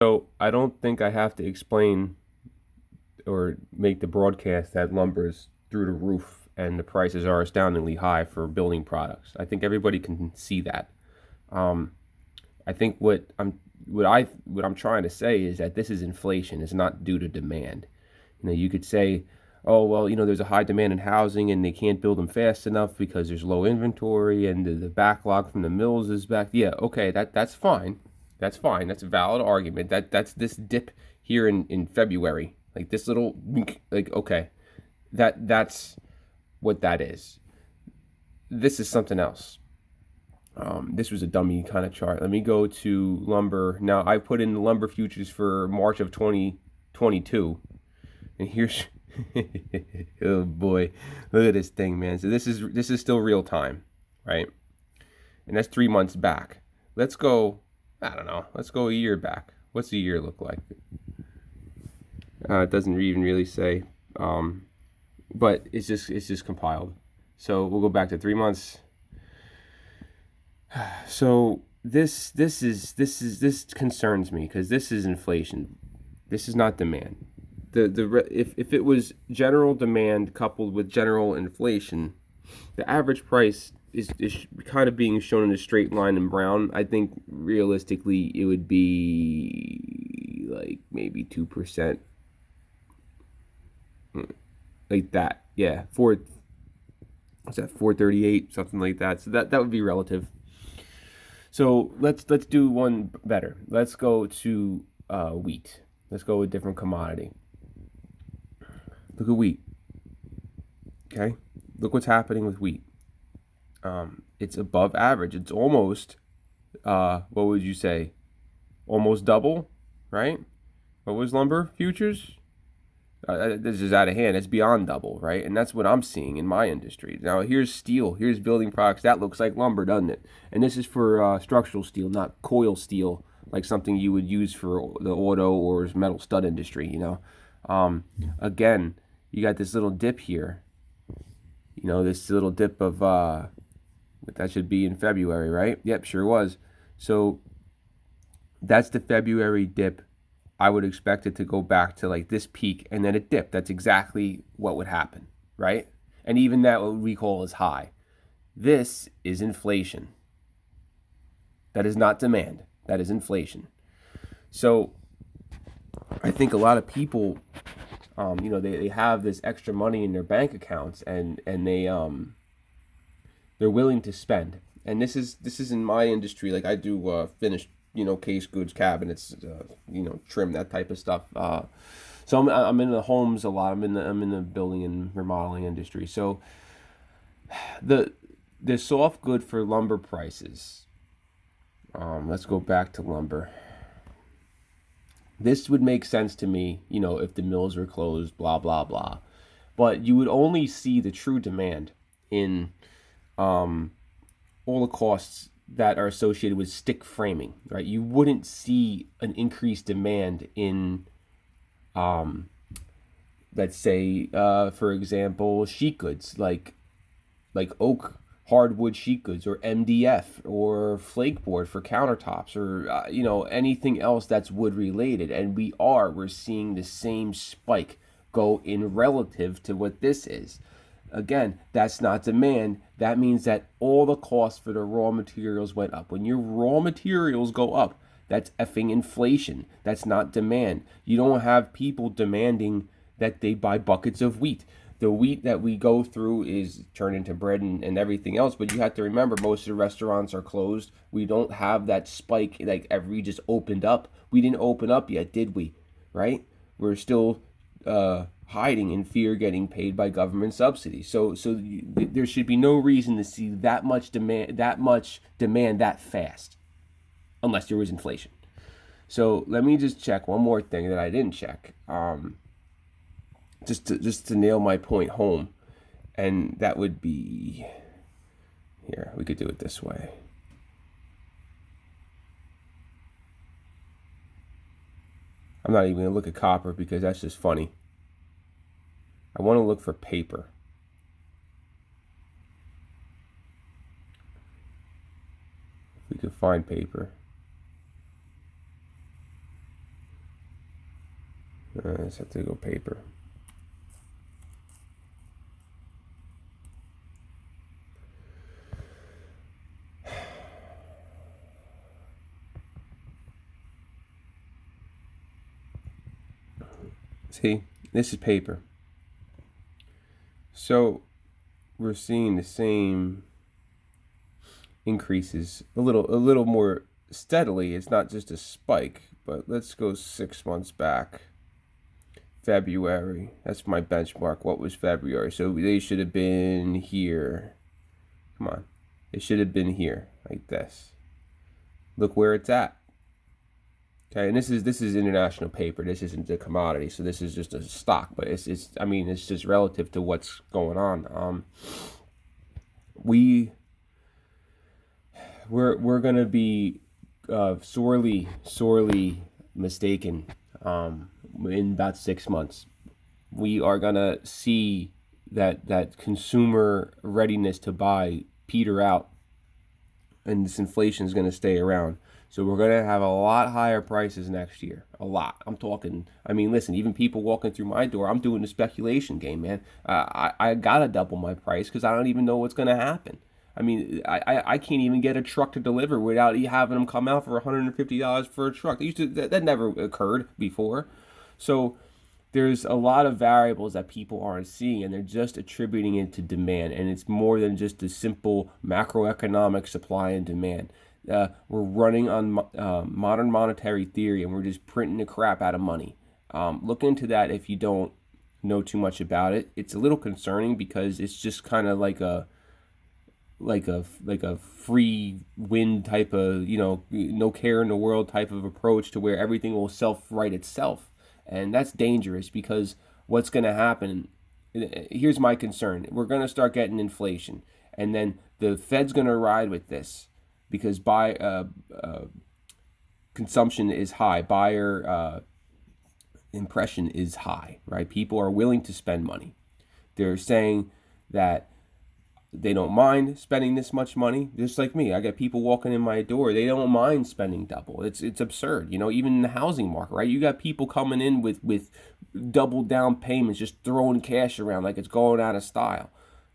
So I don't think I have to explain or make the broadcast that lumber is through the roof and the prices are astoundingly high for building products. I think everybody can see that. Um, I think what I'm trying to say is that this is inflation. It's not due to demand. You could say, oh well, there's a high demand in housing and they can't build them fast enough because there's low inventory and the backlog from the mills is back. Yeah, okay, that's fine. That's fine. That's a valid argument. That's this dip here in February. Like this little like okay. That's what that is. This is something else. This was a dummy kind of chart. Let me go to lumber. Now I put in the lumber futures for March of 2022, and here's oh boy, look at this thing, man. So this is still real time, right? And that's 3 months back. Let's go. I don't know. Let's go a year back. What's a year look like? It doesn't even really say, but it's just compiled. So we'll go back to 3 months. So this concerns me because this is inflation. This is not demand. If it was general demand coupled with general inflation, the average price is kind of being shown in a straight line in brown. I think realistically it would be like maybe 2%, like that. Yeah, what's that, 438, something like that. So that would be relative. So let's do one better. Let's go to wheat. Let's go with a different commodity. Look at wheat. Okay, look what's happening with wheat. It's above average. It's almost what would you say? Almost double, right? What was lumber futures? This is out of hand. It's beyond double, right? And that's what I'm seeing in my industry. Now, here's steel. Here's building products. That looks like lumber, doesn't it? And this is for structural steel, not coil steel, like something you would use for the auto or metal stud industry. Again, you got this little dip here. This little dip of, that should be in February, right? Yep, sure was. So that's the February dip. I would expect it to go back to like this peak and then a dip. That's exactly what would happen, right? And even that what we call is high. This is inflation. That is not demand. That is inflation. So I think a lot of people, they have this extra money in their bank accounts and they're willing to spend. And this is in my industry. Like I do finished case goods, cabinets, trim, that type of stuff. So I'm in the homes a lot. I'm in the building and remodeling industry. So the the soft good for lumber prices. Let's go back to lumber. This would make sense to me, if the mills were closed, blah blah blah. But you would only see the true demand in um, all the costs that are associated with stick framing, right? You wouldn't see an increased demand in, um, let's say, for example, sheet goods like oak hardwood sheet goods or MDF or flake board for countertops or anything else that's wood related. And we're seeing the same spike go in relative to what this is. Again, that's not demand. That means that all the costs for the raw materials went up. When your raw materials go up, that's effing inflation. That's not demand. You don't have people demanding that they buy buckets of wheat. The wheat that we go through is turned into bread and everything else, but you have to remember most of the restaurants are closed. We don't have that spike like we just opened up. We didn't open up yet, did we? Right? We're still hiding in fear getting paid by government subsidies. There should be no reason to see that much demand that fast, unless there was inflation. So let me just check one more thing that I didn't check, just to nail my point home, and that would be here. We could do it this way. I'm not even gonna look at copper because that's just funny. I want to look for paper. If we could find paper. Let's have to go paper. See, this is paper. So we're seeing the same increases a little more steadily. It's not just a spike, but let's go 6 months back. February. That's my benchmark. What was February? So they should have been here. Come on. It should have been here, like this. Look where it's at. Okay, and this is international paper. This isn't a commodity, so this is just a stock. But it's just relative to what's going on. We're gonna be sorely mistaken in about 6 months. We are gonna see that consumer readiness to buy peter out, and this inflation is gonna stay around. So we're going to have a lot higher prices next year. A lot. I'm talking, listen, even people walking through my door, I'm doing the speculation game, man. I got to double my price because I don't even know what's going to happen. I can't even get a truck to deliver without having them come out for $150 for a truck. That never occurred before. So there's a lot of variables that people aren't seeing, and they're just attributing it to demand. And it's more than just a simple macroeconomic supply and demand. We're running on modern monetary theory, and we're just printing the crap out of money. Look into that if you don't know too much about it. It's a little concerning because it's just kind of like a free wind type of, no care in the world type of approach to where everything will self-right itself. And that's dangerous because what's going to happen, here's my concern. We're going to start getting inflation, and then the Fed's going to ride with this because consumption is high, buyer impression is high, right? People are willing to spend money. They're saying that they don't mind spending this much money. Just like me, I get people walking in my door. They don't mind spending double. It's absurd. Even in the housing market, right? You got people coming in with double down payments, just throwing cash around like it's going out of style.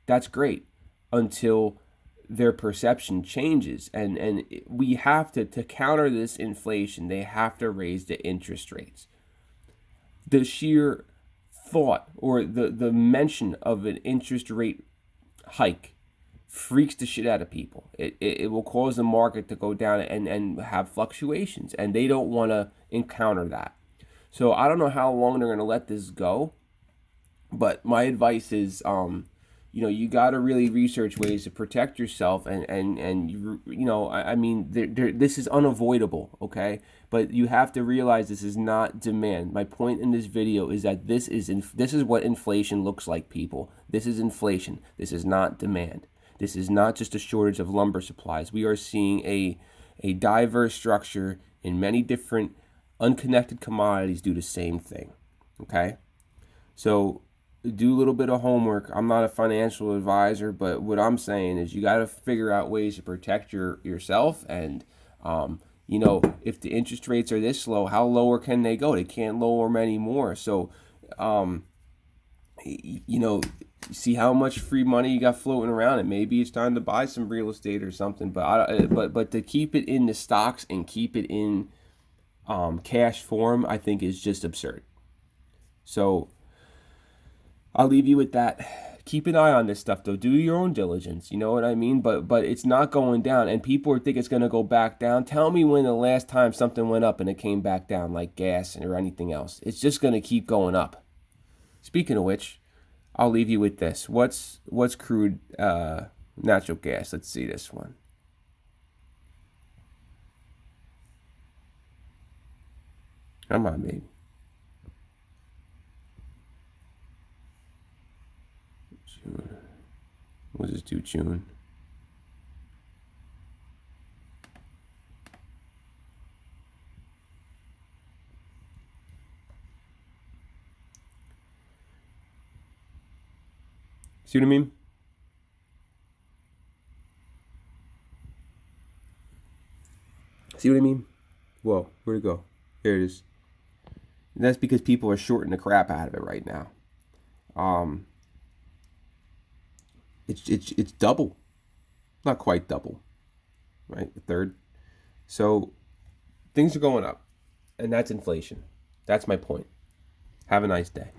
That's great until their perception changes. And we have to counter this inflation, they have to raise the interest rates. The sheer thought or the mention of an interest rate hike freaks the shit out of people. It will cause the market to go down and have fluctuations, and they don't want to encounter that. So I don't know how long they're going to let this go, but my advice is you got to really research ways to protect yourself, this is unavoidable, okay? But you have to realize this is not demand. My point in this video is that this is what inflation looks like, people. This is inflation. This is not demand. This is not just a shortage of lumber supplies. We are seeing a diverse structure in many different unconnected commodities do the same thing, okay? So do a little bit of homework. I'm not a financial advisor, but what I'm saying is you got to figure out ways to protect yourself. And, if the interest rates are this low, how lower can they go? They can't lower them anymore. So, see how much free money you got floating around, and maybe it's time to buy some real estate or something. But to keep it in the stocks and keep it in cash form, I think is just absurd. So I'll leave you with that. Keep an eye on this stuff, though. Do your own diligence. You know what I mean? But it's not going down, and people think it's going to go back down. Tell me when the last time something went up and it came back down, like gas or anything else. It's just going to keep going up. Speaking of which, I'll leave you with this. What's crude natural gas? Let's see this one. Come on, baby. June. We'll just do June. See what I mean? See what I mean? Whoa, where'd it go? Here it is. And that's because people are shorting the crap out of it right now. Um, it's double, not quite double, right? A third. So things are going up, and that's inflation. That's my point. Have a nice day.